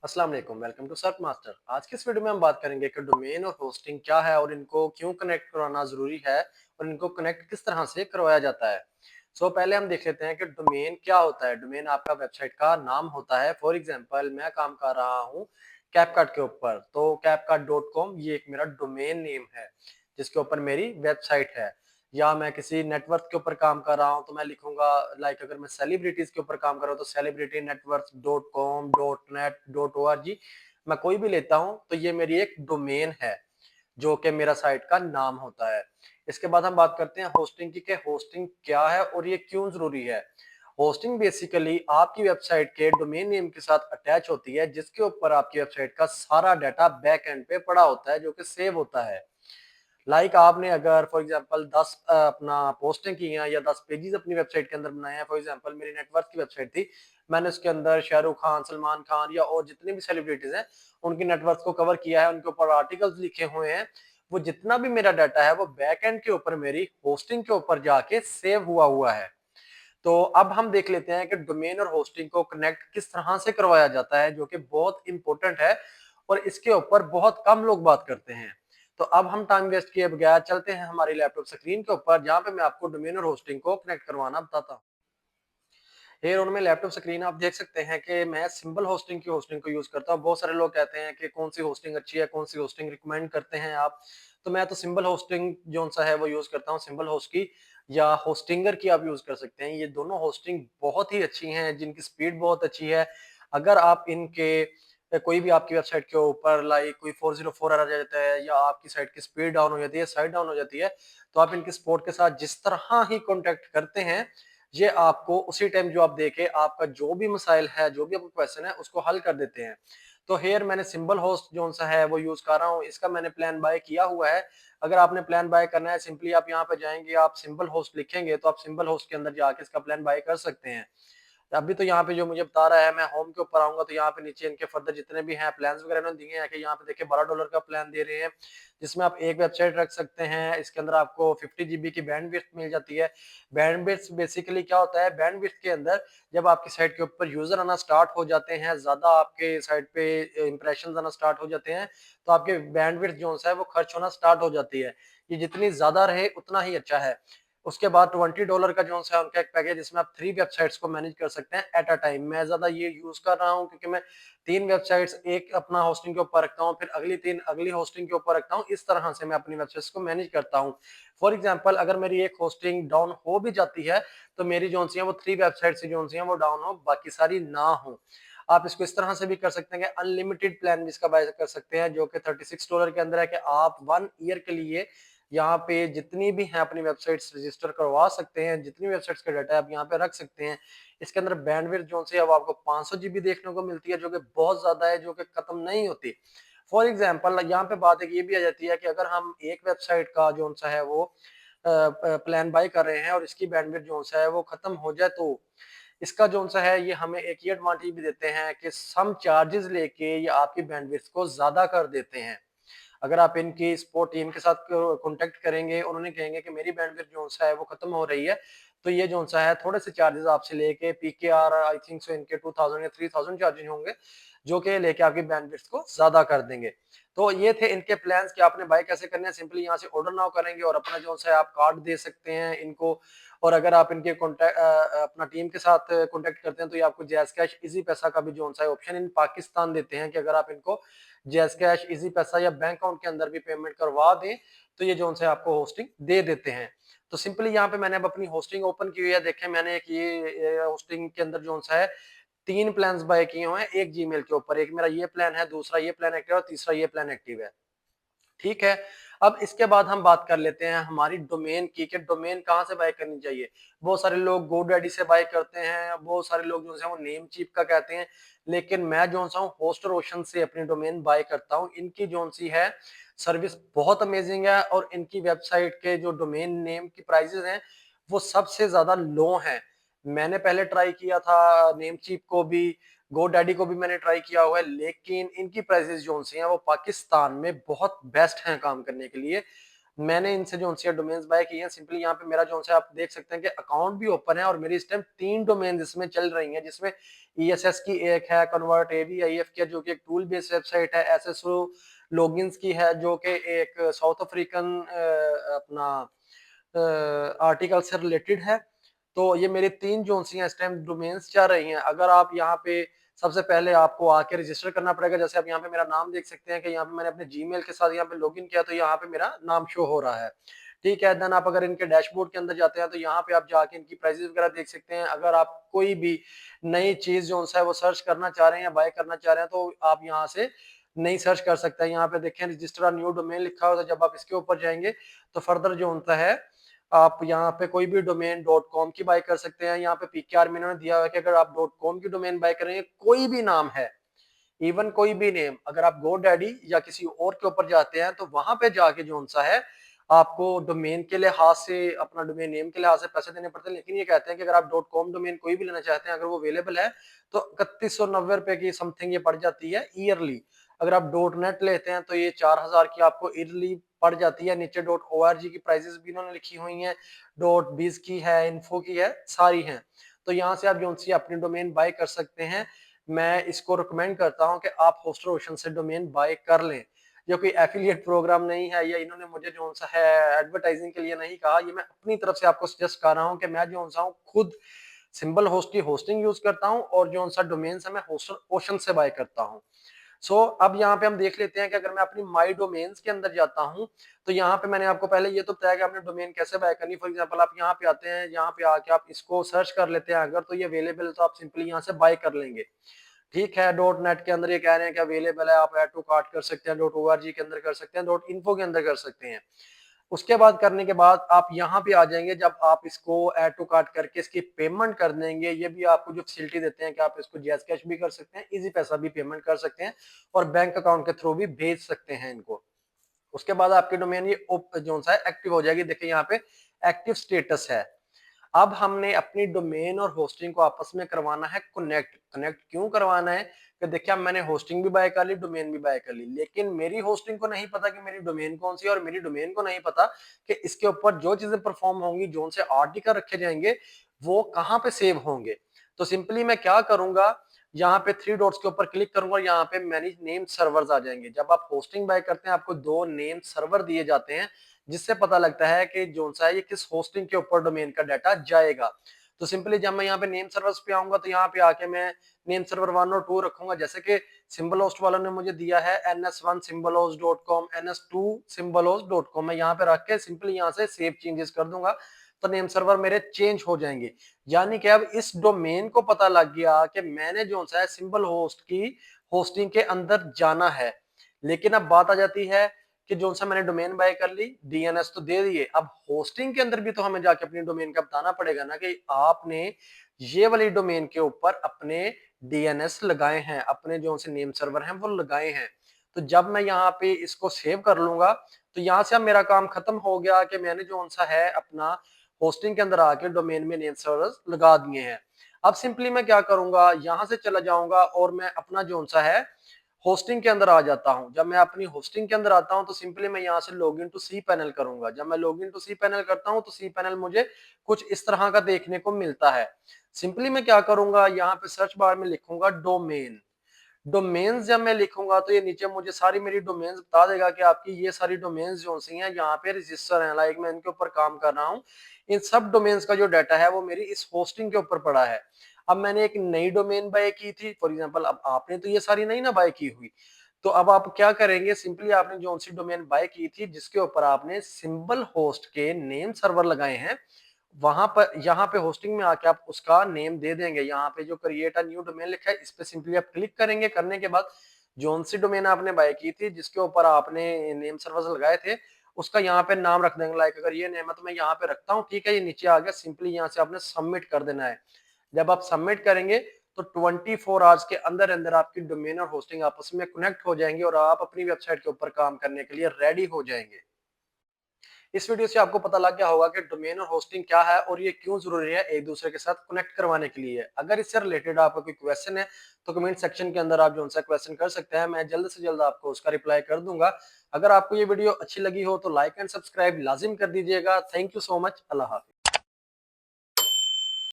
अस्सलाम वालेकुम, welcome to search master. आज की इस वीडियो में हम बात करेंगे कि डोमेन और होस्टिंग क्या है और इनको क्यों कनेक्ट करवाना जरूरी है और इनको कनेक्ट किस तरह से करवाया जाता है। पहले हम देख लेते हैं कि डोमेन क्या होता है। डोमेन आपका वेबसाइट का नाम होता है। फॉर एग्जांपल मैं काम कर रहा हूँ कैपकट के ऊपर, तो capcut.com ये एक मेरा डोमेन नेम है जिसके ऊपर मेरी वेबसाइट है। या मैं किसी नेटवर्क के ऊपर काम कर रहा हूँ तो मैं लिखूंगा, लाइक अगर मैं सेलिब्रिटीज के ऊपर काम कर रहा हूँ तो celebrity network dot com dot net dot O R G, मैं कोई भी लेता हूँ तो ये मेरी एक डोमेन है जो कि मेरा साइट का नाम होता है। इसके बाद हम बात करते हैं होस्टिंग की, कि होस्टिंग क्या है और ये क्यों जरूरी है। होस्टिंग बेसिकली आपकी वेबसाइट के डोमेन नेम के साथ अटैच होती है, जिसके ऊपर आपकी वेबसाइट का सारा डाटा बैक एंड पे पड़ा होता है जो कि सेव होता है। आपने अगर फॉर एग्जांपल 10 अपना पोस्टें की हैं या 10 पेजेस अपनी वेबसाइट के अंदर बनाए हैं। फॉर एग्जांपल मेरी नेटवर्क की वेबसाइट थी, मैंने उसके अंदर शाहरुख खान, सलमान खान या और जितने भी सेलिब्रिटीज हैं उनकी नेटवर्क को कवर किया है, उनके ऊपर आर्टिकल्स लिखे हुए हैं। वो जितना भी मेरा डाटा है वो बैक एंड के ऊपर मेरी होस्टिंग के ऊपर जाके सेव हुआ हुआ है। तो अब हम देख लेते हैं कि डोमेन और होस्टिंग को कनेक्ट किस तरह से करवाया जाता है, जो कि बहुत इंपॉर्टेंट है और इसके ऊपर बहुत कम लोग बात करते हैं। तो अब हम टाइम वेस्ट किए बगैर चलते हैं हमारी लैपटॉप स्क्रीन के ऊपर, जहां पे मैं आपको डोमेन और होस्टिंग को कनेक्ट करवाना बताता हूँ। हेयर ऑन में लैपटॉप स्क्रीन आप देख सकते हैं कि मैं सिंपल होस्टिंग की होस्टिंग को यूज करता हूँ। बहुत सारे लोग कहते हैं कि कौन सी होस्टिंग अच्छी है, कौन सी होस्टिंग रिकमेंड करते हैं आप। तो मैं तो सिंपल होस्टिंग जो सा है वो यूज करता हूँ, सिंपल होस्ट की या होस्टिंगर की आप यूज कर सकते हैं। ये दोनों होस्टिंग बहुत ही अच्छी हैं, जिनकी स्पीड बहुत अच्छी है। अगर आप इनके कोई भी आपकी वेबसाइट के ऊपर लाइक कोई 404 आ जाता है या आपकी साइट की स्पीड डाउन हो जाती है, साइट डाउन हो जाती है, तो आप इनकी सपोर्ट के साथ जिस तरह ही कॉन्टेक्ट करते हैं, ये आपको उसी टाइम जो आप देखे आपका जो भी मसाइल है, जो भी आपका क्वेश्चन है, उसको हल कर देते हैं। तो हेयर मैंने सिंपल होस्ट जो सा है वो यूज कर रहा हूँ। इसका मैंने प्लान बाय किया हुआ है। अगर आपने प्लान बाय करना है, सिंपली आप यहाँ पे जाएंगे, आप सिंपल होस्ट लिखेंगे तो आप सिंपल होस्ट के अंदर जाके इसका प्लान बाय कर सकते हैं। अभी तो यहाँ पे जो मुझे बता रहा है, मैं होम के ऊपर आऊंगा तो यहाँ पे नीचे इनके फर्दर जितने भी हैं प्लान वगैरह इन्होंने दिए हैं कि यहाँ पे देखिए $12 का प्लान दे रहे हैं, जिसमें आप एक वेबसाइट रख सकते हैं। इसके अंदर आपको 50 GB की बैंडविड्थ मिल जाती है। बैंडविड्थ बेसिकली क्या होता है, बैंडविड्थ के अंदर जब आपकी साइट के ऊपर यूजर आना स्टार्ट हो जाते हैं, ज्यादा आपके साइट पे इंप्रेशन आना स्टार्ट हो जाते हैं, तो आपके बैंडविड्थ जो है वो खर्च होना स्टार्ट हो जाती है। ये जितनी ज्यादा रहे उतना ही अच्छा है। उसके बाद $20 का जो है उनका एक पैकेज, जिसमें आप 3 वेबसाइट्स को मैनेज कर सकते हैं एट अ टाइम। मैं ज्यादा ये यूज कर रहा हूँ क्योंकि मैं 3 वेबसाइट्स एक अपना होस्टिंग के ऊपर रखता हूँ, फिर अगली 3 अगली होस्टिंग के ऊपर रखता हूँ। इस तरह से मैं अपनी वेबसाइट्स को मैनेज करता हूँ। फॉर एग्जाम्पल अगर मेरी एक होस्टिंग डाउन हो भी जाती है तो मेरी जो है वो 3 वेबसाइट से जो है वो डाउन हो, बाकी सारी ना हो। आप इसको इस तरह से भी कर सकते हैं कि अनलिमिटेड प्लान जिसका बाय कर सकते हैं, जो कि $36 के अंदर है, कि आप 1 ईयर के लिए यहाँ पे जितनी भी हैं अपनी वेबसाइट्स रजिस्टर करवा सकते हैं, जितनी वेबसाइट्स का डाटा आप यहाँ पे रख सकते हैं। इसके अंदर बैंडविड्थ जो से अब आपको 500 GB देखने को मिलती है, जो कि बहुत ज्यादा है, जो कि खत्म नहीं होती। फॉर एग्जाम्पल यहाँ पे बात एक ये भी आ जाती है कि अगर हम एक वेबसाइट का जो सा है वो प्लान बाय कर रहे हैं और इसकी बैंडविड्थ जो सा है वो खत्म हो जाए, तो इसका जो सा है ये हमें एक ये एडवांटेज भी देते हैं कि सम चार्जेस लेके ये आपकी बैंडविड्थ को ज्यादा कर देते हैं। अगर आप इनकी सपोर्ट टीम के साथ कांटेक्ट करेंगे, उन्होंने कहेंगे कि मेरी बैंडविड्थ जो सा है वो खत्म हो रही है, तो ये जो सा है थोड़े से चार्जेस आपसे लेके पीकेआर आई थिंक सो इनके 2000 या 3000 चार्जेस होंगे, जो कि लेके आपकी बैंडविड्थ को ज्यादा कर देंगे। तो ये थे इनके प्लान्स कि आपने बाय कैसे करने हैं। सिंपली यहाँ से ऑर्डर नाउ करेंगे और अपना जो सा है आप कार्ड दे सकते हैं इनको। और अगर आप इनके कॉन्टैक्ट अपना टीम के साथ कॉन्टेक्ट करते हैं तो ये आपको जैज कैश इजी पैसा का भी जो सा है ऑप्शन इन पाकिस्तान देते हैं, कि अगर आप इनको जैज कैश इजी पैसा या बैंक अकाउंट के अंदर भी पेमेंट करवा दें तो ये जो है आपको होस्टिंग दे देते हैं। तो सिंपली यहाँ पे मैंने अब अपनी होस्टिंग ओपन की हुई है। देखें मैंने एक ये होस्टिंग के अंदर जो सा है 3 प्लान्स बाय किए हुए हैं एक जीमेल के ऊपर। एक मेरा ये प्लान है, दूसरा ये प्लान एक्टिव है और तीसरा ये प्लान एक्टिव है। ठीक है। अब इसके बाद हम बात कर लेते हैं हमारी डोमेन की, कि डोमेन कहाँ से बाय करनी चाहिए। बहुत सारे लोग गोडैडी से बाय करते हैं, बहुत सारे लोग जो है वो नेम चीप का कहते हैं, लेकिन मैं जो सा हूँ होस्टर ओशन से अपनी डोमेन बाय करता हूँ। इनकी जो सी है सर्विस बहुत अमेजिंग है और इनकी वेबसाइट के जो डोमेन नेम की प्राइजेस हैं वो सबसे ज्यादा लो हैं। मैंने पहले ट्राई किया था नेम चीप को भी, गोडैडी को भी मैंने ट्राई किया हुआ है, लेकिन इनकी प्राइसेस जो सी हैं वो पाकिस्तान में बहुत बेस्ट हैं काम करने के लिए। मैंने इनसे जो सी डोमेन्स बाय किए हैं। सिंपली यहाँ पे मेरा जो सा आप देख सकते हैं कि अकाउंट भी ओपन है और मेरी इस टाइम 3 डोमेन इसमें चल रही हैं, जिसमें ईएसएस की एक है, कन्वर्ट एवीआईएफ की है जो कि एक टूल बेस्ड वेबसाइट है, एसएसओ लॉगिन्स की है जो कि एक साउथ अफ्रीकन अपना आर्टिकल से रिलेटेड है। तो ये मेरी 3 जो सी हैं इस टाइम डोमेन्स चल रही हैं। अगर आप यहाँ पे सबसे पहले आपको आके रजिस्टर करना पड़ेगा। जैसे आप यहाँ पे मेरा नाम देख सकते हैं कि यहाँ पे मैंने अपने जीमेल के साथ यहाँ पे लॉगिन किया तो यहाँ पे मेरा नाम शो हो रहा है। ठीक है, देन आप अगर इनके डैशबोर्ड के अंदर जाते हैं तो यहाँ पे आप जाके इनकी प्राइसेस वगैरह देख सकते हैं। अगर आप कोई भी नई चीज जो है वो सर्च करना चाह रहे हैं या बाय करना चाह रहे हैं तो आप यहाँ से नई सर्च कर सकते हैं। यहाँ पे देखें रजिस्टर अ न्यू डोमेन लिखा हुआ है, तो जब आप इसके ऊपर जाएंगे तो फर्दर जो होता है आप यहाँ पे कोई भी डोमेन .com की बाय कर सकते हैं। यहाँ पे पीकेआर में इन्होंने दिया हुआ है कि अगर आप .com की डोमेन बाय करेंगे, कोई भी नाम है, इवन कोई भी नेम, अगर आप GoDaddy या किसी और के ऊपर जाते हैं तो वहां पे जाके जो सा है आपको डोमेन के लिहाज से, अपना डोमेन नेम के लिहाज से पैसे देने पड़ते हैं। लेकिन ये कहते हैं कि अगर आप .com डोमेन कोई भी लेना चाहते हैं, अगर वो अवेलेबल है तो 3190 रुपए की समथिंग ये पड़ जाती है ईयरली। अगर आप .net लेते हैं तो ये 4000 की आपको ईयरली पड़ जाती है। नीचे .org की प्राइसेस भी इन्होंने लिखी हुई हैं, .biz की है, इन्फो की है, सारी हैं। तो यहाँ से आप जो सी अपनी डोमेन बाय कर सकते हैं। मैं इसको रिकमेंड करता हूं कि आप होस्टर ओशन से डोमेन बाय कर लें। ये कोई एफिलिएट प्रोग्राम नहीं है, या इन्होंने मुझे जो सा है एडवर्टाइजिंग के लिए नहीं कहा। ये मैं अपनी तरफ से आपको सजेस्ट कर रहा हूं कि मैं जो सा हूं खुद सिंबल होस्ट की होस्टिंग यूज करता हूं और जो सा डोमेन है मैं होस्टर ओशन से बाय करता हूं। अब यहाँ पे हम देख लेते हैं कि अगर मैं अपनी माई डोमेन्स के अंदर जाता हूँ तो यहाँ पे मैंने आपको पहले ये तो बताया कि आपने डोमेन कैसे बाय करनी। फॉर एग्जांपल आप यहाँ पे आते हैं, यहाँ पे आके आप इसको सर्च कर लेते हैं, अगर तो ये अवेलेबल है तो आप सिंपली यहाँ से बाय कर लेंगे। ठीक है, .net के अंदर ये कह रहे हैं कि अवेलेबल है, आप ऐड टू कार्ट कर सकते हैं, .org के अंदर कर सकते हैं, .info के अंदर कर सकते हैं। उसके बाद करने के बाद आप यहाँ पे आ जाएंगे। जब आप इसको ऐड टू कार्ट करके इसकी पेमेंट कर देंगे, ये भी आपको जो फैसिलिटी देते हैं कि आप इसको जैज कैश भी कर सकते हैं, इजी पैसा भी पेमेंट कर सकते हैं और बैंक अकाउंट के थ्रू भी भेज सकते हैं इनको। उसके बाद आपकी डोमेन ये जो सा है एक्टिव हो जाएगी। देखिए यहाँ पे एक्टिव स्टेटस है। अब हमने अपनी डोमेन और होस्टिंग को आपस में करवाना है कनेक्ट। कनेक्ट क्यों करवाना है कि देखिए अब मैंने होस्टिंग भी बाय कर ली, डोमेन भी बाय कर ली, लेकिन मेरी होस्टिंग को नहीं पता कि मेरी डोमेन कौन सी है और मेरी डोमेन को नहीं पता कि इसके ऊपर जो चीजें परफॉर्म होंगी, जो से आर्टिकल रखे जाएंगे, वो कहाँ पे सेव होंगे। तो सिंपली मैं क्या करूंगा, यहाँ पे 3 डॉट्स के ऊपर क्लिक करूंगा और यहाँ पे मैनेज नेम सर्वर्स आ जाएंगे। जब आप होस्टिंग बाय करते हैं आपको 2 नेम सर्वर दिए जाते हैं, जिससे पता लगता है कि जो सा है ये किस होस्टिंग के ऊपर डोमेन का डाटा जाएगा। तो सिंपली जब मैं यहाँ पे नेम सर्वर्स पे आऊंगा तो यहाँ पे आके मैं नेम सर्वर 1 और 2 रखूंगा। जैसे कि सिंबल होस्ट वालों ने मुझे दिया है ns1 symbolhost.com, ns2 symbolhost.com, मैं यहाँ पे रख के सिंपली यहाँ से सेव चेंजेस कर दूंगा तो नेम सर्वर मेरे चेंज हो जाएंगे। यानी कि अब इस डोमेन को पता लग गया कि मैंने जो सा है सिंबल होस्ट की होस्टिंग के अंदर जाना है। लेकिन अब बात आ जाती है कि जो सा मैंने डोमेन बाय कर ली, डीएनएस तो दे दिए, अब होस्टिंग के अंदर भी तो हमें जाके अपनी डोमेन का बताना पड़ेगा ना कि आपने ये वाली डोमेन के ऊपर अपने डीएनएस लगाए हैं, अपने जो से नेम सर्वर हैं वो लगाए हैं। तो जब मैं यहाँ पे इसको सेव कर लूंगा तो यहाँ से अब मेरा काम खत्म हो गया कि मैंने जो सा है अपना होस्टिंग के अंदर आके डोमेन में नेम सर्वर लगा दिए हैं। अब सिंपली मैं क्या करूंगा, यहाँ से चला जाऊंगा और मैं अपना जो सा है होस्टिंग के अंदर आ जाता हूं। जब मैं अपनी होस्टिंग के अंदर आता हूं तो सिंपली मैं यहाँ से log in to cPanel करूंगा। जब मैं log in to cPanel करता हूं तो सी पैनल मुझे कुछ इस तरह का देखने को मिलता है। सिंपली मैं क्या करूंगा, यहाँ पे सर्च बार में लिखूंगा डोमेन। डोमेन्स जब मैं लिखूंगा तो ये नीचे मुझे सारी मेरी डोमेन्स बता देगा कि आपकी ये सारी डोमेन्स जो सी हैं यहाँ पे रजिस्टर हैं, लाइक मैं इनके ऊपर काम कर रहा हूँ। इन सब डोमेन्स का जो डाटा है वो मेरी इस होस्टिंग के ऊपर पड़ा है। अब मैंने एक नई डोमेन बाय की थी फॉर एग्जांपल, अब आपने तो ये सारी नहीं ना बाय की हुई, तो अब आप क्या करेंगे, सिंपली आपने जो सी डोमेन बाय की थी जिसके ऊपर आपने सिंबल होस्ट के नेम सर्वर लगाए हैं, वहां पर यहाँ पे होस्टिंग में आके आप उसका नेम दे देंगे। यहाँ पे जो क्रिएट अ न्यू डोमेन लिखा है इस पे सिंपली आप क्लिक करेंगे। करने के बाद जोन सी डोमेन आपने बाय की थी जिसके ऊपर आपने नेम सर्वर्स लगाए थे, उसका यहाँ पे नाम रख देंगे। लाइक अगर ये नेम है तो मैं यहाँ पे रखता हूँ, ठीक है, ये नीचे आ गया। सिंपली यहाँ से आपने सबमिट कर देना है। जब आप सबमिट करेंगे तो 24 आवर्स के अंदर अंदर आपकी डोमेन और होस्टिंग आपस में कनेक्ट हो जाएंगे और आप अपनी वेबसाइट के ऊपर काम करने के लिए रेडी हो जाएंगे। इस वीडियो से आपको पता लग गया होगा कि डोमेन और होस्टिंग क्या है और ये क्यों जरूरी है एक दूसरे के साथ कनेक्ट करवाने के लिए। अगर इससे रिलेटेड आपका कोई क्वेश्चन है तो कमेंट सेक्शन के अंदर आप जो सा क्वेश्चन कर सकते हैं, मैं जल्द से जल्द आपको उसका रिप्लाई कर दूंगा। अगर आपको ये वीडियो अच्छी लगी हो तो लाइक एंड सब्सक्राइब लाजिम कर दीजिएगा। Thank you so much. Allah Hafiz.